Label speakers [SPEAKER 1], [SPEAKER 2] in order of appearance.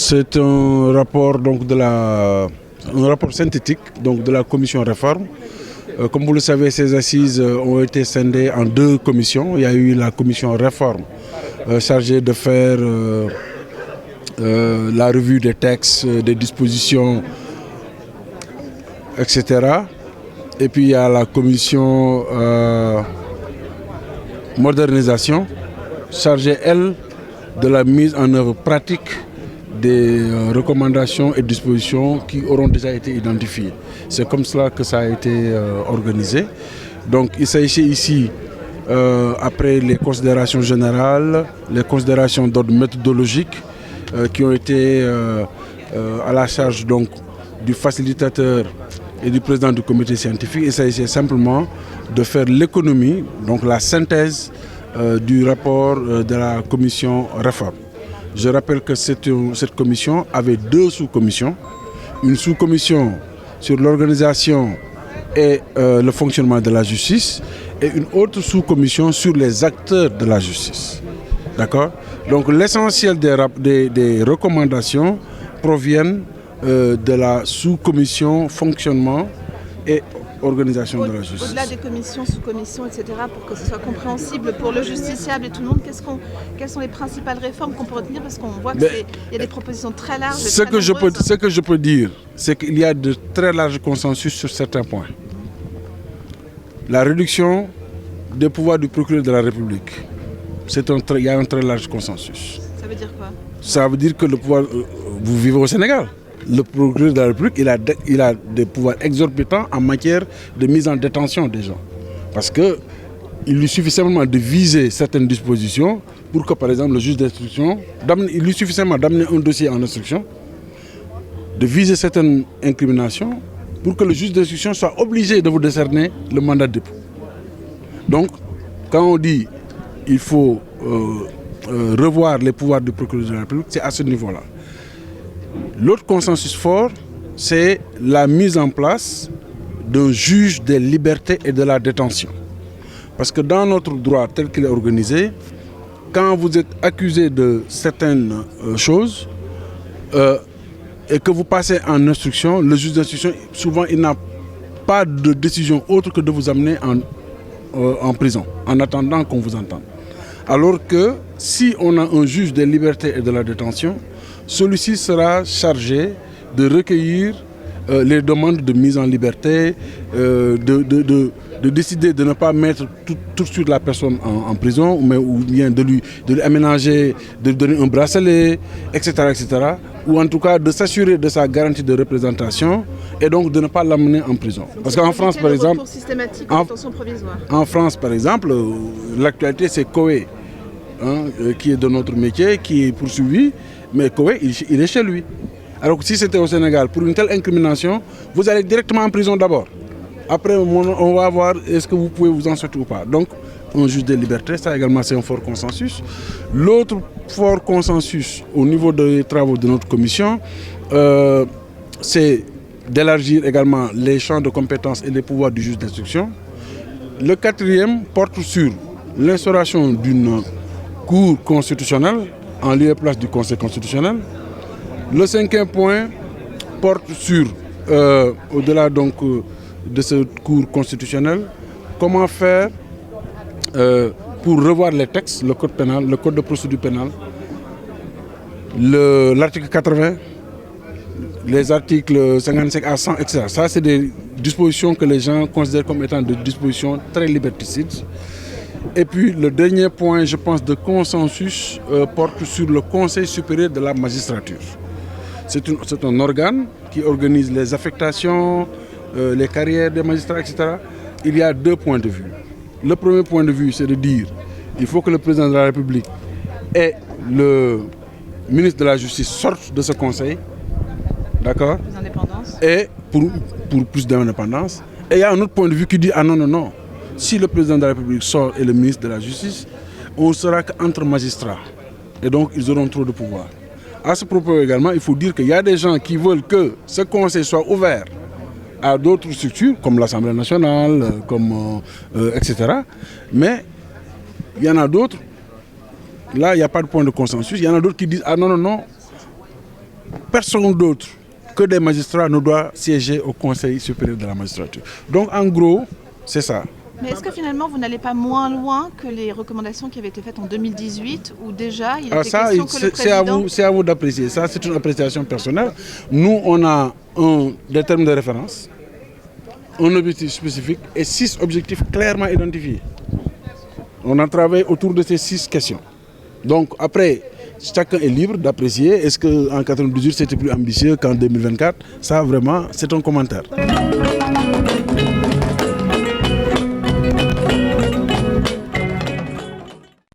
[SPEAKER 1] C'est un rapport, un rapport synthétique donc, de la commission réforme. Comme vous le savez, ces assises ont été scindées en deux commissions. Il y a eu la commission réforme chargée de faire la revue des textes, des dispositions, etc. Et puis il y a la commission modernisation chargée, elle, de la mise en œuvre pratique des recommandations et dispositions qui auront déjà été identifiées. C'est comme cela que ça a été organisé. Donc il s'agit ici, après les considérations générales, les considérations d'ordre méthodologique qui ont été à la charge donc, du facilitateur et du président du comité scientifique. Il s'agissait simplement de faire l'économie, donc la synthèse du rapport de la commission réforme. Je rappelle que cette commission avait deux sous-commissions. Une sous-commission sur l'organisation et le fonctionnement de la justice et une autre sous-commission sur les acteurs de la justice. D'accord ? Donc l'essentiel des recommandations proviennent de la sous-commission fonctionnement et organisation de la justice.
[SPEAKER 2] Au-delà des commissions, sous-commissions, etc., pour que ce soit compréhensible pour le justiciable et tout le monde, quelles sont les principales réformes qu'on peut retenir? Parce qu'on voit qu'il y a des propositions très larges.
[SPEAKER 1] Ce que je peux dire, c'est qu'il y a de très larges consensus sur certains points. La réduction des pouvoirs du procureur de la République, il y a un très large consensus.
[SPEAKER 2] Ça veut dire quoi? Ça
[SPEAKER 1] veut dire que le pouvoir... vous vivez au Sénégal. Le procureur de la République, il a des pouvoirs exorbitants en matière de mise en détention des gens. Parce qu'il lui suffit simplement de viser certaines dispositions pour que, par exemple, le juge d'instruction, il lui suffit simplement d'amener un dossier en instruction, de viser certaines incriminations pour que le juge d'instruction soit obligé de vous décerner le mandat de dépôt. Donc, quand on dit qu'il faut revoir les pouvoirs du procureur de la République, c'est à ce niveau-là. L'autre consensus fort, c'est la mise en place d'un juge des libertés et de la détention. Parce que dans notre droit tel qu'il est organisé, quand vous êtes accusé de certaines choses et que vous passez en instruction, le juge d'instruction, souvent, il n'a pas de décision autre que de vous amener en prison, en attendant qu'on vous entende. Alors que si on a un juge des libertés et de la détention, celui-ci sera chargé de recueillir les demandes de mise en liberté, de décider de ne pas mettre tout de suite la personne en prison, ou bien de lui aménager, de lui donner un bracelet, etc., etc. Ou en tout cas de s'assurer de sa garantie de représentation et donc de ne pas l'amener en prison. Parce qu'en France, par exemple, en France, par exemple, l'actualité c'est Koé, qui est de notre métier, qui est poursuivi. Mais Koé, il est chez lui. Alors que si c'était au Sénégal, pour une telle incrimination, vous allez directement en prison d'abord. Après, on va voir est-ce que vous pouvez vous en sortir ou pas. Donc, un juge des libertés, ça également c'est un fort consensus. L'autre fort consensus au niveau des travaux de notre commission, c'est d'élargir également les champs de compétences et les pouvoirs du juge d'instruction. Le quatrième porte sur l'instauration d'une cour constitutionnelle en lieu et place du Conseil constitutionnel. Le cinquième point porte sur, au-delà donc de cette cour constitutionnelle, comment faire pour revoir les textes, le code pénal, le code de procédure pénale, l'article 80, les articles 55 à 100, etc. Ça, c'est des dispositions que les gens considèrent comme étant des dispositions très liberticides. Et puis le dernier point, je pense, de consensus porte sur le Conseil supérieur de la magistrature. C'est un organe qui organise les affectations, les carrières des magistrats, etc. Il y a deux points de vue. Le premier point de vue, c'est de dire qu'il faut que le président de la République et le ministre de la Justice sortent de ce conseil. D'accord ?
[SPEAKER 2] Plus d'indépendance.
[SPEAKER 1] Et pour plus d'indépendance. Et il y a un autre point de vue qui dit, ah non, non, non. Si le président de la République sort et le ministre de la Justice, on ne sera qu'entre magistrats. Et donc, ils auront trop de pouvoir. À ce propos également, il faut dire qu'il y a des gens qui veulent que ce conseil soit ouvert à d'autres structures, comme l'Assemblée nationale, etc. Mais il y en a d'autres, là, il n'y a pas de point de consensus. Il y en a d'autres qui disent, ah non, non, non, personne d'autre que des magistrats ne doit siéger au Conseil supérieur de la magistrature. Donc en gros, c'est ça.
[SPEAKER 2] Mais est-ce que finalement vous n'allez pas moins loin que les recommandations qui avaient été faites en 2018 où déjà il était question que le président...
[SPEAKER 1] C'est à vous d'apprécier. Ça, c'est une appréciation personnelle. Nous, on a des termes de référence, un objectif spécifique et 6 objectifs clairement identifiés. On a travaillé autour de ces 6 questions. Donc après, chacun est libre d'apprécier. Est-ce qu'en 98 c'était plus ambitieux qu'en 2024? Ça vraiment, c'est un commentaire.